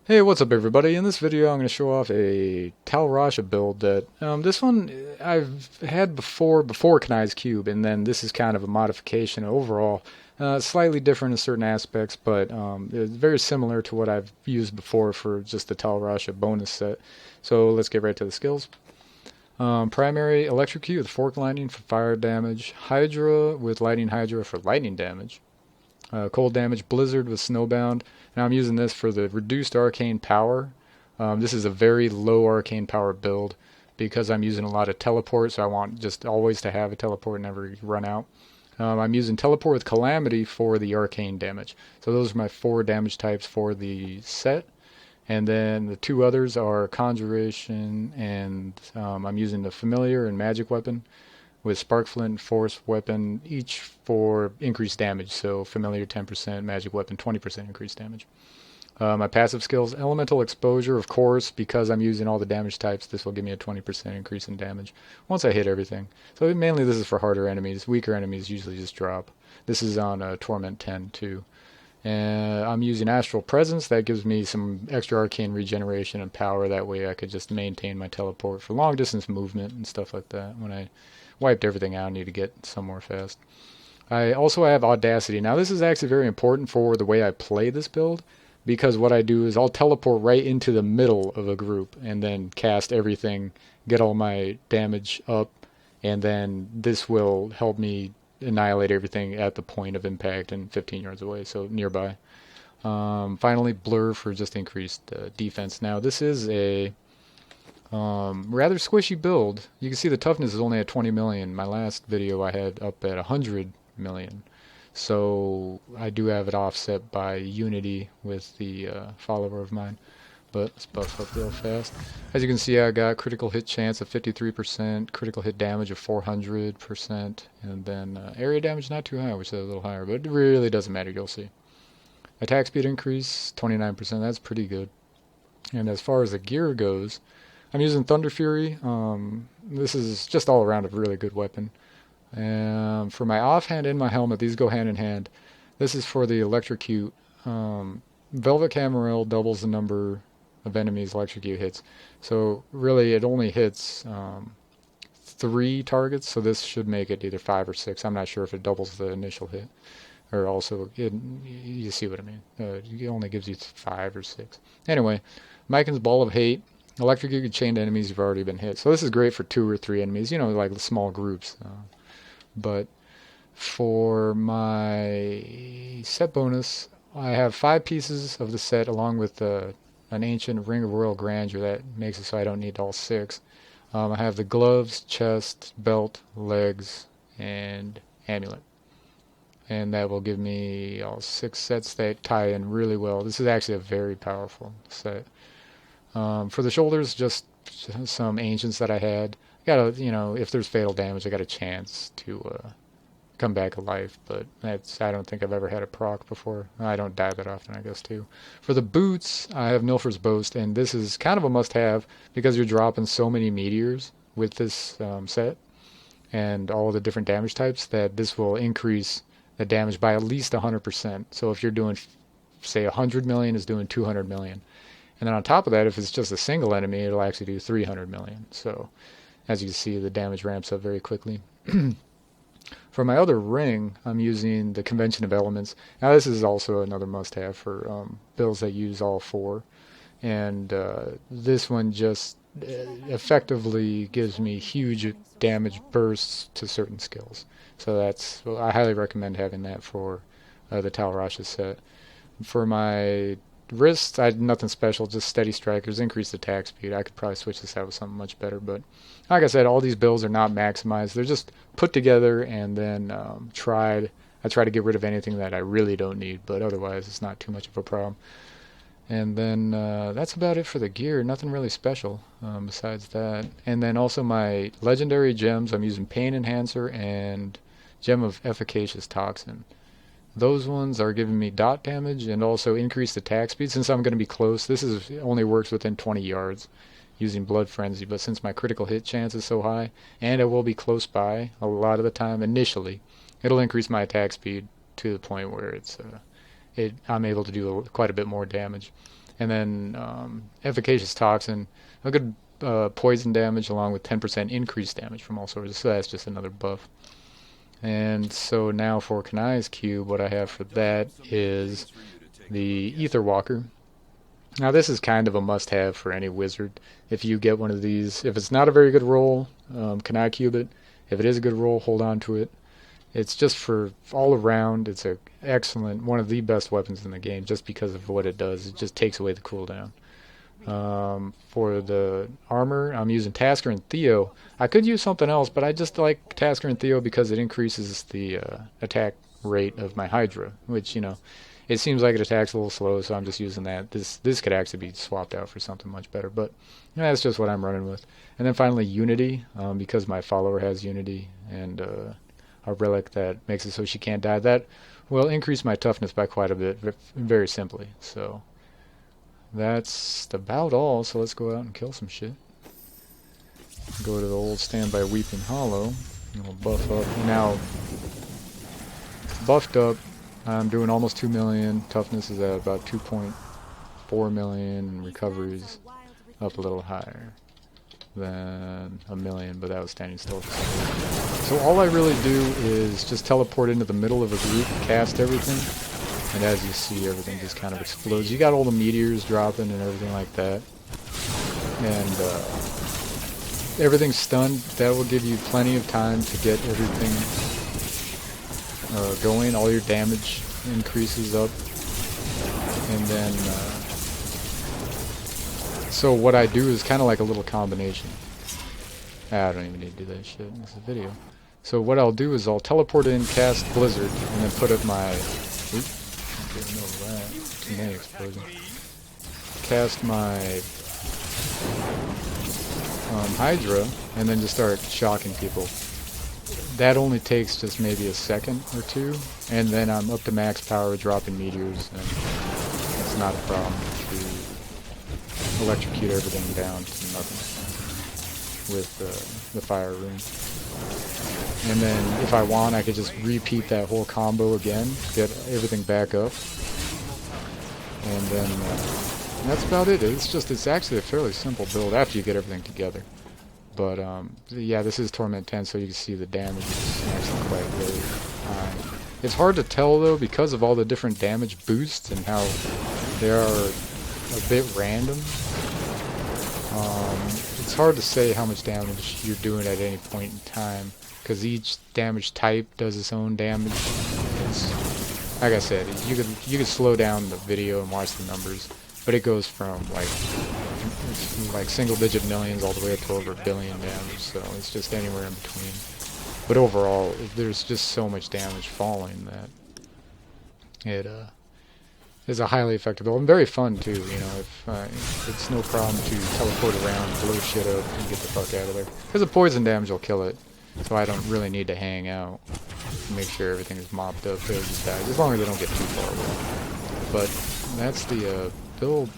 Hey, what's up everybody? In this video I'm going to show off a Tal Rasha build that, this one I've had before Kanai's Cube, and then this is kind of a modification overall. Slightly different in certain aspects, but it's very similar to what I've used before for just the Tal Rasha bonus set. So let's get right to the skills. Primary Electrocute with Fork Lightning for fire damage, Hydra with Lightning Hydra for lightning damage, cold damage, Blizzard with Snowbound. Now I'm using this for the reduced arcane power. This is a very low arcane power build because I'm using a lot of teleport, so I want just always to have a teleport and never run out. I'm using teleport with Calamity for the arcane damage. So those are my 4 damage types for the set. And then the 2 others are Conjuration, and I'm using the Familiar and Magic Weapon with Sparkflint, Force Weapon, each for increased damage. So Familiar 10%, Magic Weapon 20% increased damage. My passive skills, Elemental Exposure, of course, because I'm using all the damage types, this will give me a 20% increase in damage once I hit everything. So mainly this is for harder enemies. Weaker enemies usually just drop. This is on Torment 10 too. And I'm using Astral Presence. That gives me some extra arcane regeneration and power. That way I could just maintain my teleport for long distance movement and stuff like that. When I wiped everything out, I need to get somewhere fast. I also have Audacity. Now this is actually very important for the way I play this build, because what I do is I'll teleport right into the middle of a group and then cast everything, get all my damage up, and then this will help me annihilate everything at the point of impact and 15 yards away, so nearby. Finally, Blur for just increased defense. Now this is a rather squishy build. You can see the toughness is only at 20 million. My last video I had up at 100 million. So I do have it offset by Unity with the follower of mine. But let's buff up real fast. As you can see, I got critical hit chance of 53%, critical hit damage of 400%, and then area damage not too high, which is a little higher, but it really doesn't matter, you'll see. Attack speed increase, 29%, that's pretty good. And as far as the gear goes, I'm using Thunder Fury. This is just all around a really good weapon. For my offhand and my helmet, these go hand in hand. This is for the Electrocute. Velvet Camarel doubles the number of enemies Electrocute hits. So really it only hits 3 targets, so this should make it either 5 or 6. I'm not sure if it doubles the initial hit. Or also, you see what I mean. It only gives you 5 or 6. Anyway, Mycon's Ball of Hate. Electrocute chained enemies who've already been hit. So this is great for 2 or 3 enemies, like the small groups. But for my set bonus, I have 5 pieces of the set along with an ancient Ring of Royal Grandeur that makes it so I don't need all 6. I have the gloves, chest, belt, legs, and amulet. And that will give me all 6 sets that tie in really well. This is actually a very powerful set. For the shoulders, just some ancients that I had. If there's fatal damage, I got a chance to come back alive, but I don't think I've ever had a proc before. I don't die that often, I guess, too. For the boots, I have Nilfer's Boast, and this is kind of a must-have because you're dropping so many meteors with this set and all the different damage types that this will increase the damage by at least 100%. So if you're doing, say, 100 million is doing 200 million. And then on top of that, if it's just a single enemy, it'll actually do 300 million. So as you can see, the damage ramps up very quickly. For my other ring, I'm using the Convention of Elements. Now this is also another must-have for builds that use all 4. And this one just effectively gives me huge damage bursts to certain skills. So I highly recommend having that for the Tal Rasha set. For my wrists, I had nothing special, just steady strikers, increased attack speed. I could probably switch this out with something much better, but like I said, all these builds are not maximized. They're just put together and then I try to get rid of anything that I really don't need, but otherwise it's not too much of a problem. And then that's about it for the gear. Nothing really special besides that. And then also my legendary gems, I'm using Pain Enhancer and Gem of Efficacious Toxin. Those ones are giving me dot damage and also increased attack speed. Since I'm going to be close, this only works within 20 yards using Blood Frenzy, but since my critical hit chance is so high, and I will be close by a lot of the time initially, it'll increase my attack speed to the point where I'm able to do quite a bit more damage. and then efficacious toxin, a good poison damage along with 10% increased damage from all sources. So that's just another buff. And so now for Kanai's cube, what I have for that is the Ether Walker. Now this is kind of a must-have for any wizard. If you get one of these, if it's not a very good roll, Kanai cube it. If it is a good roll, hold on to it. It's just for all around, it's a excellent, one of the best weapons in the game just because of what it does. It just takes away the cooldown. For the armor, I'm using Tasker and Theo. I could use something else, but I just like Tasker and Theo because it increases the attack rate of my Hydra, which, you know, it seems like it attacks a little slow, so I'm just using that. This could actually be swapped out for something much better, but you know, that's just what I'm running with. And then finally Unity, because my follower has Unity and a relic that makes it so she can't die. That will increase my toughness by quite a bit, very simply. So that's about all. So let's go out and kill some shit. Go to the old standby Weeping Hollow, and we'll buff up. Now, buffed up, I'm doing almost 2 million. Toughness is at about 2.4 million, and recovery's up a little higher than 1 million, but that was standing still for some reason. So all I really do is just teleport into the middle of a group, cast everything, and as you see, everything just kind of explodes. You got all the meteors dropping and everything like that, and everything's stunned. That will give you plenty of time to get everything going. All your damage increases up, and then so what I do is kind of like a little combination. I don't even need to do that shit. This is a video. So what I'll do is I'll teleport in, cast Blizzard, and then put up my... Oops, get rid of that. Too many explosions. Cast my Hydra, and then just start shocking people. That only takes just maybe a second or two, and then I'm up to max power, dropping meteors, and it's not a problem to electrocute everything down to nothing with the fire rune. And then if I want, I could just repeat that whole combo again, get everything back up, and then that's about it. It's actually a fairly simple build after you get everything together. But yeah, this is Torment 10, so you can see the damage is actually quite really high. It's hard to tell though because of all the different damage boosts and how they are a bit random. It's hard to say how much damage you're doing at any point in time because each damage type does its own damage. It's, like I said, you could slow down the video and watch the numbers, but it goes from like single-digit millions all the way up to over 1 billion damage. So it's just anywhere in between. But overall, there's just so much damage falling that it is a highly effective build and very fun too. You know, if it's no problem to teleport around, blow shit up, and get the fuck out of there. Because the poison damage will kill it, so I don't really need to hang out and make sure everything is mopped up. They'll just die, as long as they don't get too far away. But that's the build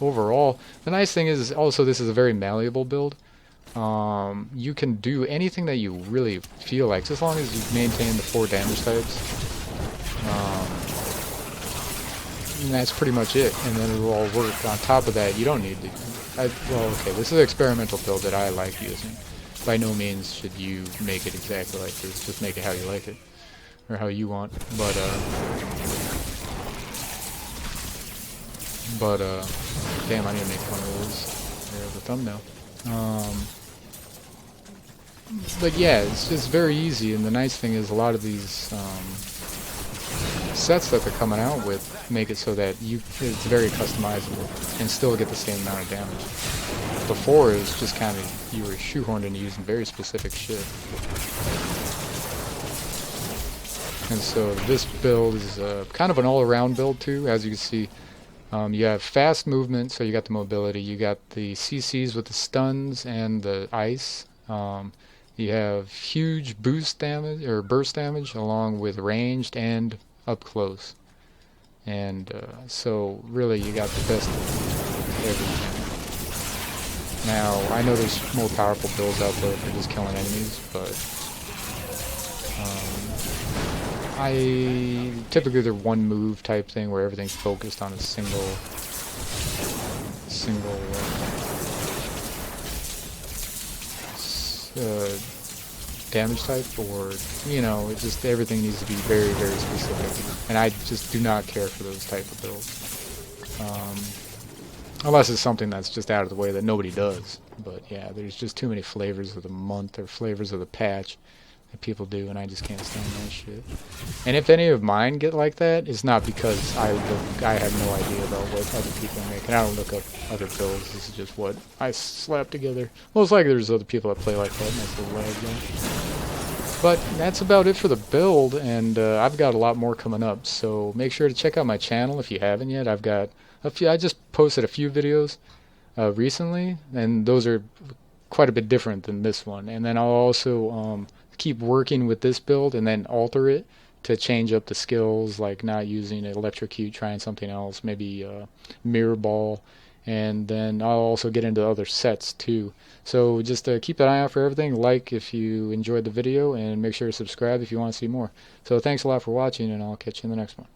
overall. The nice thing is also this is a very malleable build. You can do anything that you really feel like, just as long as you maintain the 4 damage types. And that's pretty much it, and then it'll all work. On top of that, you don't need to... well, okay, this is an experimental build that I like using. By no means should you make it exactly like this, just make it how you like it, or how you want, but damn, I need to make one of those. There's the thumbnail. But yeah, it's just very easy, and the nice thing is a lot of these sets that they're coming out with make it so that it's very customizable and still get the same amount of damage. Before it was just kind of, you were shoehorned into using very specific shit. And so this build is kind of an all-around build too, as you can see. You have fast movement, so you got the mobility. You got the CCs with the stuns and the ice. You have huge boost damage or burst damage, along with ranged and up close. And so really, you got the best of everything. Now I know there's more powerful builds out there for just killing enemies, but typically they're one move type thing where everything's focused on a single single uh, damage type, or it just everything needs to be very, very specific, and I just do not care for those type of builds, unless it's something that's just out of the way that nobody does. But yeah, there's just too many flavors of the month or flavors of the patch that people do, and I just can't stand that shit. And if any of mine get like that, it's not because I have no idea about what other people are making. I don't look up other builds. This is just what I slap together. Most likely there's other people that play like that, and that's a lag though. But that's about it for the build, and I've got a lot more coming up, so make sure to check out my channel if you haven't yet. I've got a few. I just posted a few videos recently, and those are quite a bit different than this one. And then I'll also keep working with this build and then alter it to change up the skills, like not using electrocute, trying something else, maybe mirror ball, and then I'll also get into other sets too. So just keep an eye out for everything. Like if you enjoyed the video, and make sure to subscribe if you want to see more. So thanks a lot for watching, and I'll catch you in the next one.